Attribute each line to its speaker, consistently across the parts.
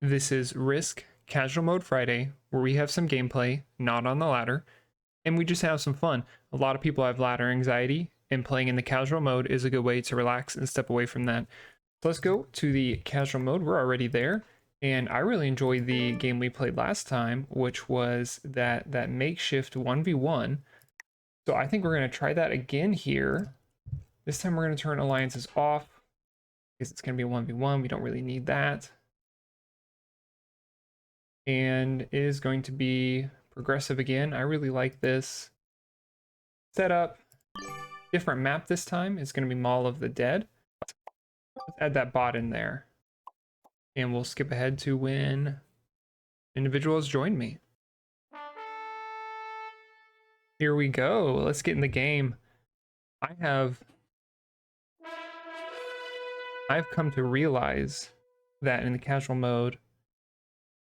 Speaker 1: This is Risk Casual Mode Friday, where we have some gameplay, not on the ladder, and we just have some fun. A lot of people have ladder anxiety, and playing in the casual mode is a good way to relax and step away from that. So let's go to the casual mode. We're already there, and I really enjoyed the game we played last time, which was that makeshift 1v1. So I think we're going to try that again here. This time we're going to turn alliances off, because it's going to be a 1v1. We don't really need that. And is going to be progressive again. I really like this setup. Different map this time. It's going to be Mall of the Dead. Let's add that bot in there. And we'll skip ahead to when individuals join me. Here we go. Let's get in the game. I've come to realize that in the casual mode,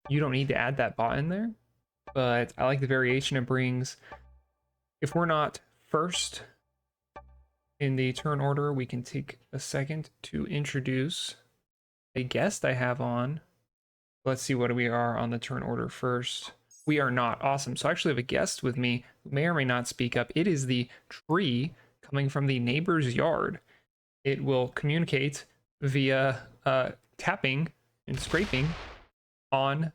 Speaker 1: you don't need to add that bot in there, but I like the variation it brings. If we're not first in the turn order, we can take a second to introduce a guest I have on. Let's see what we are on the turn order first. We are not. Awesome. So I actually have a guest with me who may or may not speak up. It is the tree coming from the neighbor's yard. It will communicate via tapping and scraping on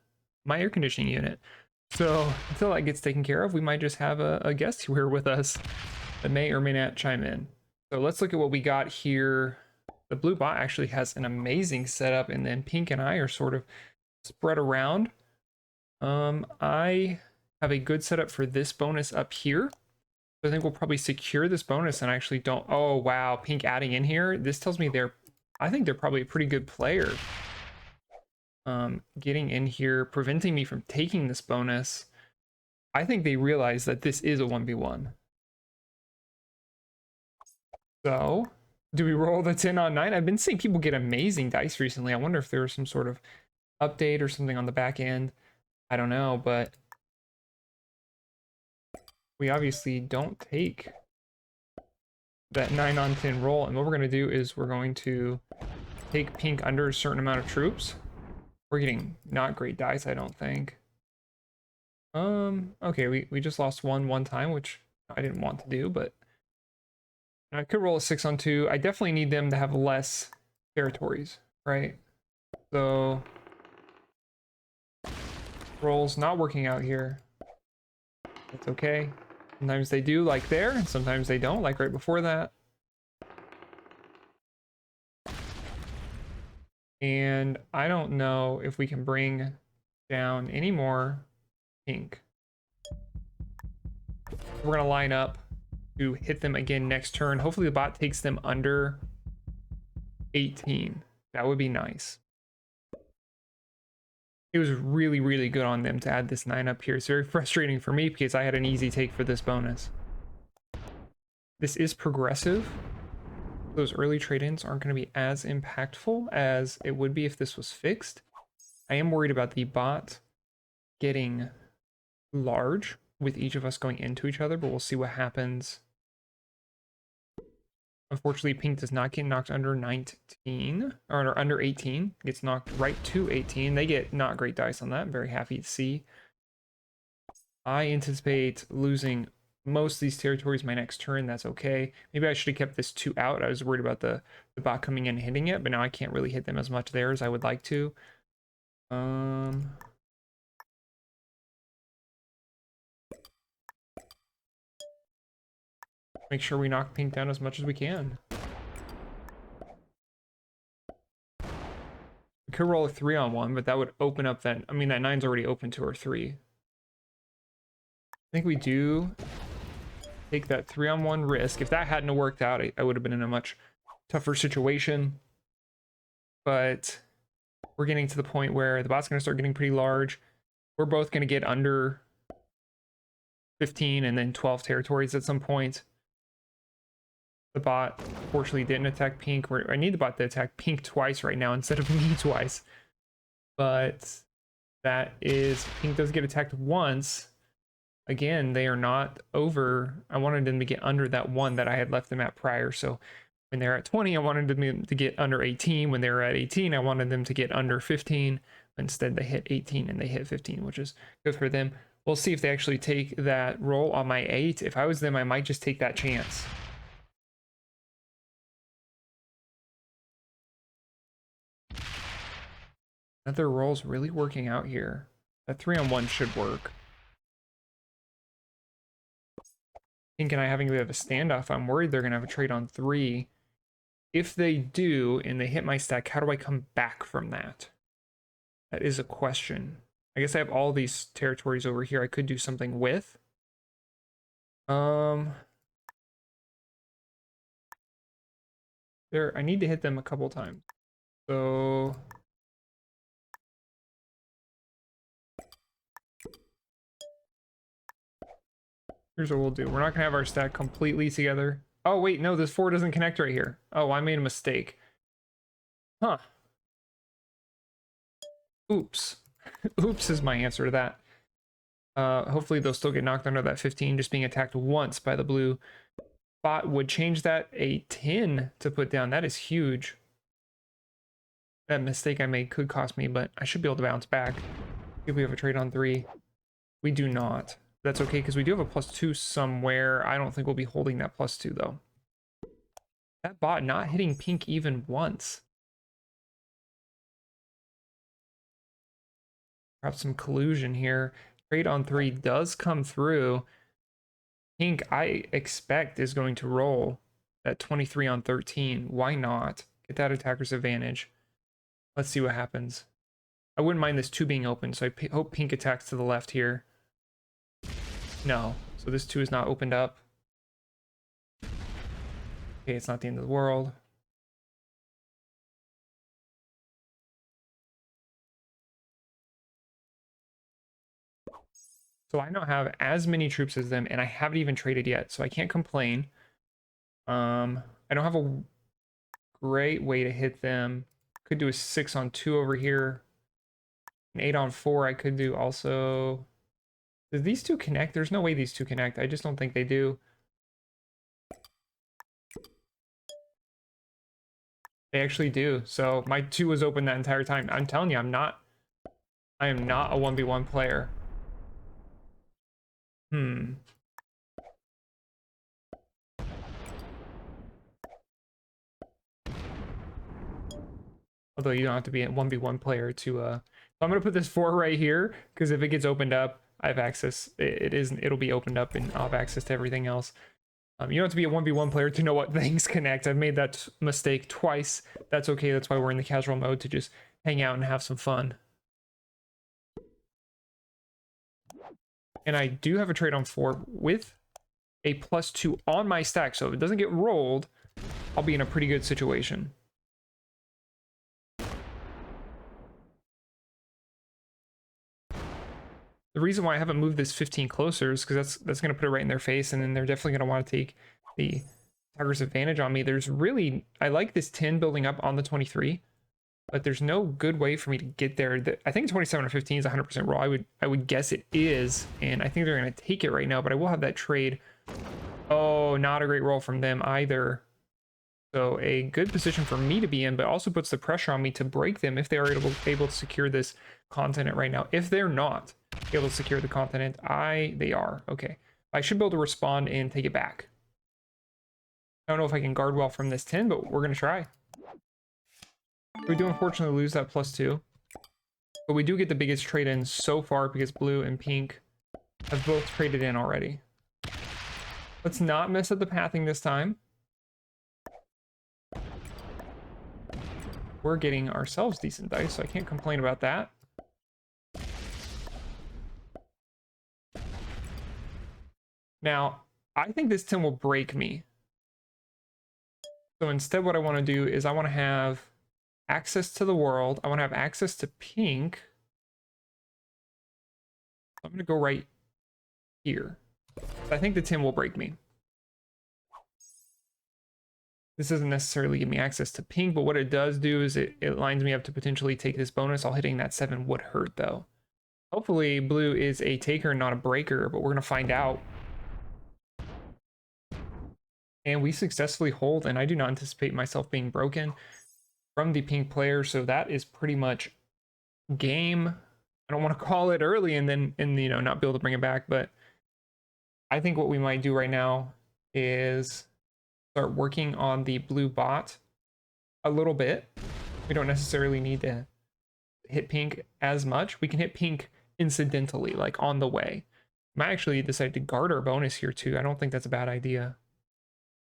Speaker 1: my air conditioning unit. So until that gets taken care of, we might just have a guest here with us that may or may not chime in. So let's look at what we got here. The blue bot actually has an amazing setup, and then pink and I are sort of spread around. I have a good setup for this bonus up here. So I think we'll probably secure this bonus and actually don't. Oh wow, pink adding in here. This tells me I think they're probably a pretty good player. Getting in here, preventing me from taking this bonus. I think they realize that this is a 1v1. So, do we roll the 10 on 9? I've been seeing people get amazing dice recently. I wonder if there was some sort of update or something on the back end. I don't know, but we obviously don't take that 9 on 10 roll. And what we're going to do is we're going to take pink under a certain amount of troops. We're getting not great dice, I don't think. Okay, we just lost one time, which I didn't want to do, but I could roll a 6 on 2. I definitely need them to have less territories, right? So rolls not working out here. That's okay. Sometimes they do, like there, and sometimes they don't, like right before that. And I don't know if we can bring down any more pink. We're going to line up to hit them again next turn. Hopefully the bot takes them under 18. That would be nice. It was really, really good on them to add this 9 up here. It's very frustrating for me because I had an easy take for this bonus. This is progressive. Those early trade-ins aren't going to be as impactful as it would be if this was fixed. I am worried about the bot getting large with each of us going into each other, but we'll see what happens. Unfortunately, pink does not get knocked under 19, or under 18. Gets knocked right to 18. They get not great dice on that. I'm very happy to see. I anticipate losing most of these territories my next turn. That's okay. Maybe I should have kept this 2 out. I was worried about the bot coming in and hitting it, but now I can't really hit them as much there as I would like to. Make sure we knock pink down as much as we can. We could roll a 3 on 1, but that would open up that. I mean, that 9's already open to our 3. I think we do take that 3 on 1 risk. If that hadn't worked out, I would have been in a much tougher situation. But we're getting to the point where the bot's going to start getting pretty large. We're both going to get under 15 and then 12 territories at some point. The bot fortunately didn't attack pink. I need the bot to attack pink twice right now instead of me twice. But that is, pink does get attacked once. Again, they are not over. I wanted them to get under that 1 that I had left them at prior. So when they're at 20, I wanted them to get under 18. When they were at 18, I wanted them to get under 15. Instead, they hit 18 and they hit 15, which is good for them. We'll see if they actually take that roll on my 8. If I was them, I might just take that chance. Another roll's really working out here. That 3-on-1 should work. Pink and I having a bit of a standoff. I'm worried they're going to have a trade on 3. If they do, and they hit my stack, how do I come back from that? That is a question. I guess I have all these territories over here I could do something with. I need to hit them a couple times. So here's what we'll do. We're not gonna have our stack completely together. Oh wait, no, this 4 doesn't connect right here. Oh, I made a mistake. Huh. Oops. Oops is my answer to that. Hopefully they'll still get knocked under that 15. Just being attacked once by the blue bot would change that. A 10 to put down. That is huge. That mistake I made could cost me, but I should be able to bounce back. If we have a trade on 3. We do not. That's okay, because we do have a +2 somewhere. I don't think we'll be holding that +2, though. That bot not hitting pink even once. Perhaps some collusion here. Trade on 3 does come through. Pink, I expect, is going to roll that 23 on 13. Why not? Get that attacker's advantage. Let's see what happens. I wouldn't mind this 2 being open, so I hope pink attacks to the left here. No, so this 2 is not opened up. Okay, it's not the end of the world. So I don't have as many troops as them, and I haven't even traded yet, so I can't complain. I don't have a great way to hit them. Could do a 6 on 2 over here. An 8 on 4 I could do also. Do these 2 connect? There's no way these 2 connect. I just don't think they do. They actually do. So my 2 was open that entire time. I'm telling you, I am not a 1v1 player. Although you don't have to be a 1v1 player to I'm gonna put this 4 right here, because if it gets opened up, I have access. It'll be opened up and I'll have access to everything else. You don't have to be a 1v1 player to know what things connect. I've made that mistake twice. That's okay. That's why we're in the casual mode, to just hang out and have some fun. And I do have a trade on 4 with a +2 on my stack. So if it doesn't get rolled, I'll be in a pretty good situation. The reason why I haven't moved this 15 closer is because that's going to put it right in their face, and then they're definitely going to want to take the attacker's advantage on me. I like this 10 building up on the 23, but there's no good way for me to get there. I think 27 or 15 is 100% roll. I would guess it is, and I think they're going to take it right now, but I will have that trade. Oh, not a great roll from them either. So a good position for me to be in, but also puts the pressure on me to break them if they are able to secure this continent right now. If they're not able to secure the continent, they are. Okay. I should be able to respond and take it back. I don't know if I can guard well from this 10, but we're going to try. We do unfortunately lose that +2. But we do get the biggest trade in so far because blue and pink have both traded in already. Let's not mess up the pathing this time. We're getting ourselves decent dice, so I can't complain about that. Now, I think this 10 will break me. So instead what I want to do is I want to have access to the world. I want to have access to pink. I'm going to go right here. I think the 10 will break me. This doesn't necessarily give me access to pink, but what it does do is it lines me up to potentially take this bonus. All hitting that 7 would hurt, though. Hopefully blue is a taker, not a breaker, but we're going to find out. And we successfully hold, and I do not anticipate myself being broken from the pink player, so that is pretty much game. I don't want to call it early and then not be able to bring it back, but I think what we might do right now is start working on the blue bot a little bit. We don't necessarily need to hit pink as much. We can hit pink incidentally, like on the way. Might actually decide to guard our bonus here too. I don't think that's a bad idea.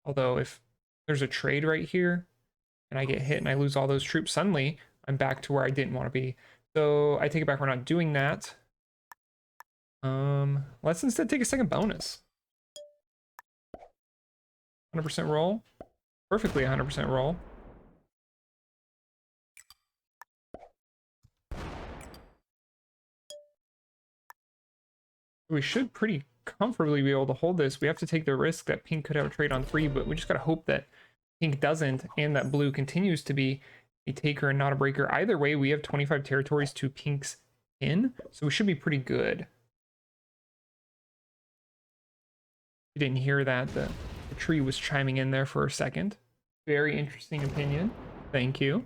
Speaker 1: Although if there's a trade right here and I get hit and I lose all those troops, suddenly I'm back to where I didn't want to be. So I take it back, we're not doing that. Let's instead take a second bonus. 100% roll. Perfectly 100% roll. We should pretty comfortably be able to hold this. We have to take the risk that pink could have a trade on 3, but we just gotta hope that pink doesn't and that blue continues to be a taker and not a breaker. Either way, we have 25 territories to pink's in, so we should be pretty good. You didn't hear that, the tree was chiming in there for a second. Very interesting opinion. Thank you.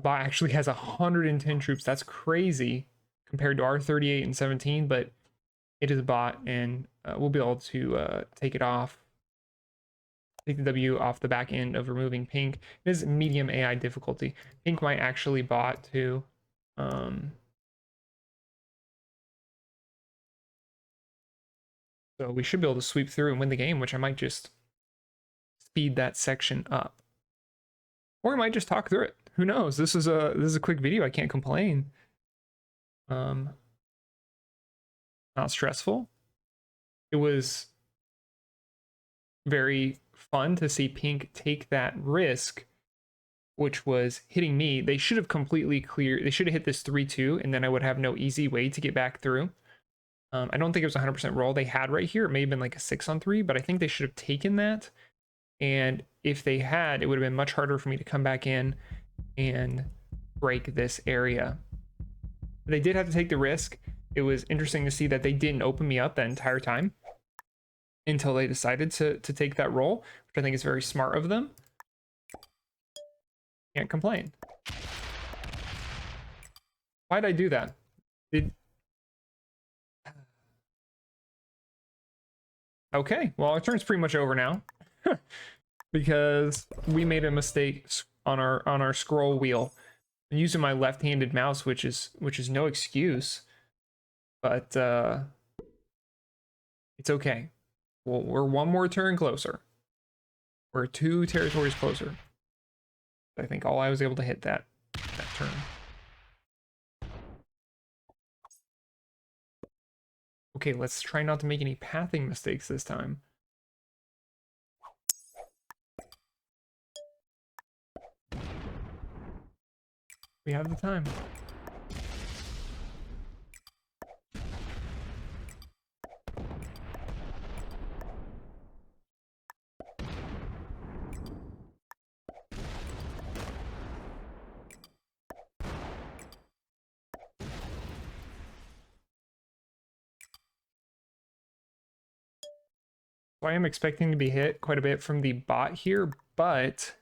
Speaker 1: Bot actually has 110 troops. That's crazy compared to our 38 and 17, but it is a bot, and we'll be able to take it off. Take the W off the back end of removing pink. It is medium AI difficulty. Pink might actually bot too. So we should be able to sweep through and win the game, which I might just speed that section up. Or I might just talk through it. Who knows? This is a quick video. I can't complain. Not stressful. It was very fun to see pink take that risk, which was hitting me. They should have completely cleared. They should have hit this 3-2, and then I would have no easy way to get back through. I don't think it was 100% roll they had right here. It may have been like a 6-on-3, but I think they should have taken that. And if they had, it would have been much harder for me to come back in and break this area. They did have to take the risk. It was interesting to see that they didn't open me up that entire time until they decided to take that roll, which I think is very smart of them. Can't complain. Why'd I do that? Okay, well, our turn's pretty much over now because we made a mistake on our scroll wheel. I'm using my left-handed mouse, which is no excuse, but it's okay. Well, we're one more turn closer. We're 2 territories closer. I think all I was able to hit that turn. Okay, let's try not to make any pathing mistakes this time. We have the time. So I am expecting to be hit quite a bit from the bot here, but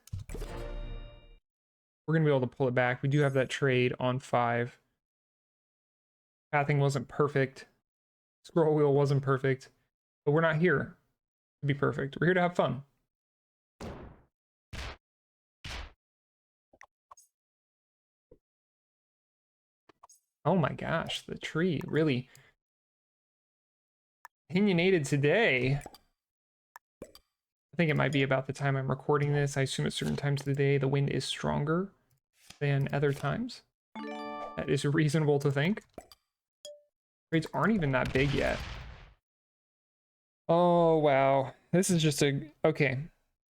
Speaker 1: we're going to be able to pull it back. We do have that trade on 5. Pathing wasn't perfect. Scroll wheel wasn't perfect. But we're not here to be perfect. We're here to have fun. Oh my gosh, the tree really opinionated today. I think it might be about the time I'm recording this. I assume at certain times of the day the wind is stronger than other times. That is reasonable to think. Trades aren't even that big yet. Oh, wow. This is just a... Okay.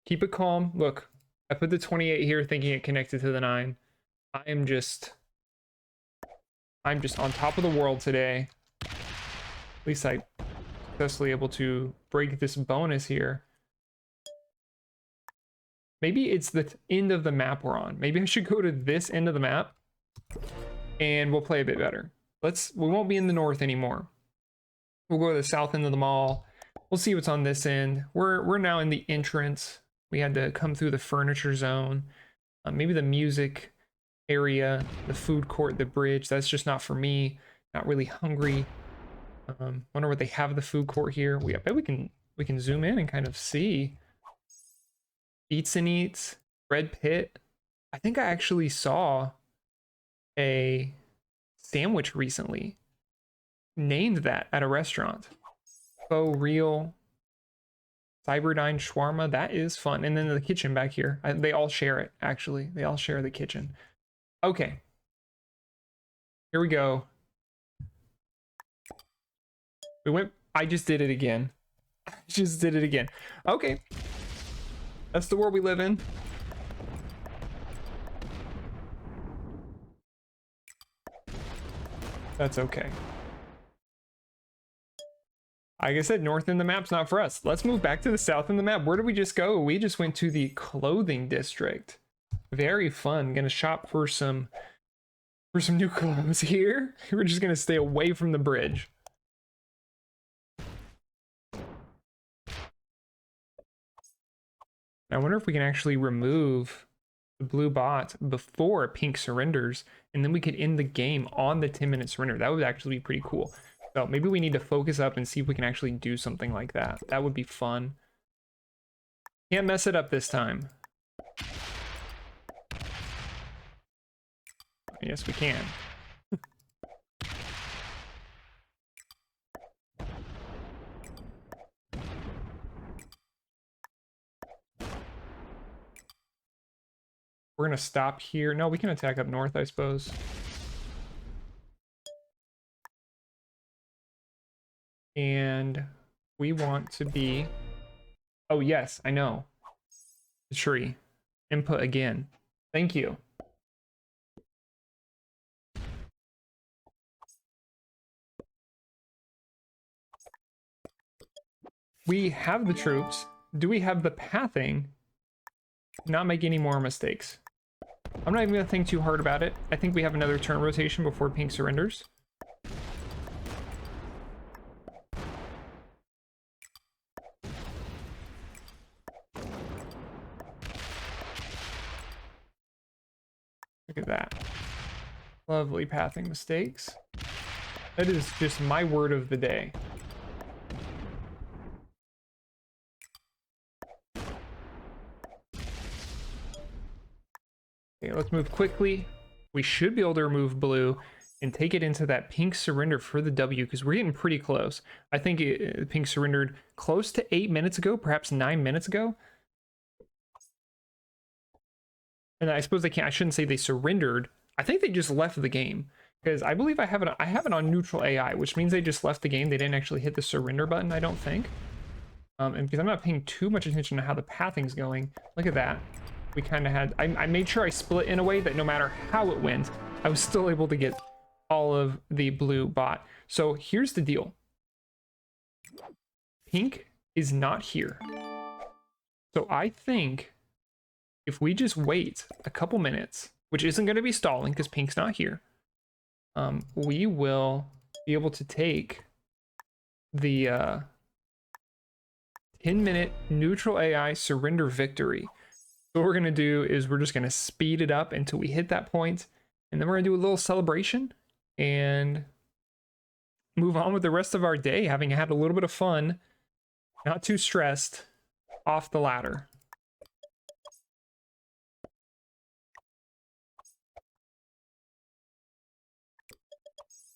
Speaker 1: Keep it calm. Look, I put the 28 here thinking it connected to the 9. I'm just on top of the world today. At least I successfully able to break this bonus here. Maybe it's the end of the map we're on. Maybe I should go to this end of the map and we'll play a bit better. We won't be in the north anymore. We'll go to the south end of the mall. We'll see what's on this end. We're now in the entrance. We had to come through the furniture zone, maybe the music area, the food court, the bridge. That's just not for me. Not really hungry. Wonder what they have the food court here. I bet we can zoom in and kind of see. Eats and Eats, Red Pit. I think I actually saw a sandwich recently named that at a restaurant. Faux Real, Cyberdyne Shawarma. That is fun. And then the kitchen back here. They all share it, actually. They all share the kitchen. Okay. Here we go. I just did it again. Okay. That's the world we live in. That's okay. Like I said, north in the map's not for us. Let's move back to the south in the map. Where did we just go? We just went to the clothing district. Very fun. Gonna shop for some new clothes here. We're just gonna stay away from the bridge. I wonder if we can actually remove the blue bot before pink surrenders, and then we could end the game on the 10-minute surrender. That would actually be pretty cool. So maybe we need to focus up and see if we can actually do something like that. That would be fun. Can't mess it up this time. Yes, we can. We're gonna stop here. No, we can attack up north, I suppose. And we want to be... Oh, yes, I know. The tree. Input again. Thank you. We have the troops. Do we have the pathing? Not make any more mistakes. I'm not even going to think too hard about it. I think we have another turn rotation before pink surrenders. Look at that. Lovely pathing mistakes. That is just my word of the day. Okay, let's move quickly. We should be able to remove blue and take it into that pink surrender for the W, because we're getting pretty close. I think pink surrendered close to 8 minutes ago, perhaps 9 minutes ago. And I suppose I shouldn't say they surrendered. I think they just left the game, because I believe I have it on neutral AI, which means they just left the game. They didn't actually hit the surrender button, I don't think. And because I'm not paying too much attention to how the pathing's going, look at that. We kind of had, I made sure I split in a way that no matter how it went, I was still able to get all of the blue bot. So here's the deal. Pink is not here. So I think if we just wait a couple minutes, which isn't going to be stalling because pink's not here, we will be able to take the 10-minute neutral AI surrender victory. So what we're going to do is we're just going to speed it up until we hit that point, and then we're going to do a little celebration and move on with the rest of our day, having had a little bit of fun, not too stressed, off the ladder.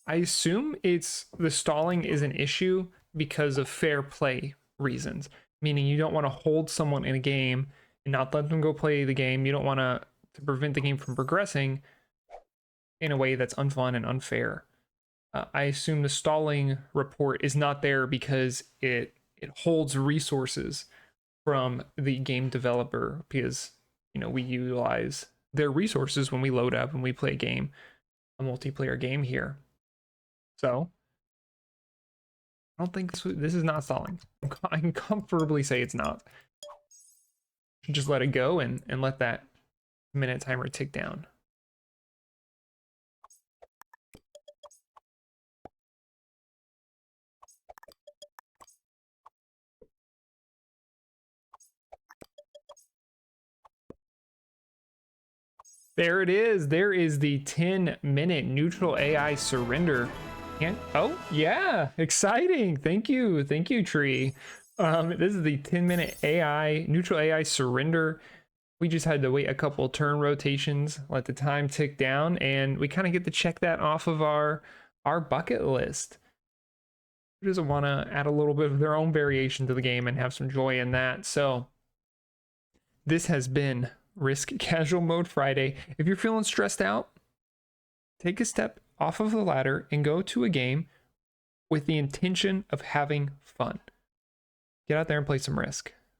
Speaker 1: I assume the stalling is an issue because of fair play reasons, meaning you don't want to hold someone in a game and not let them go play the game. You don't want to prevent the game from progressing in a way that's unfun and unfair. I assume the stalling report is not there because it holds resources from the game developer, because we utilize their resources when we load up and we play a multiplayer game here. So I don't think this is not stalling. I can comfortably say it's not. Just let it go and let that minute timer tick down. There it is. There is the 10-minute neutral AI surrender. And oh yeah, exciting. Thank you. Thank you, Tree. This is the 10-minute AI neutral AI surrender. We just had to wait a couple turn rotations, let the time tick down, and we kind of get to check that off of our bucket list. Who doesn't want to add a little bit of their own variation to the game and have some joy in that? So this has been Risk Casual Mode Friday. If you're feeling stressed out, take a step off of the ladder and go to a game with the intention of having fun. Get out there and play some Risk.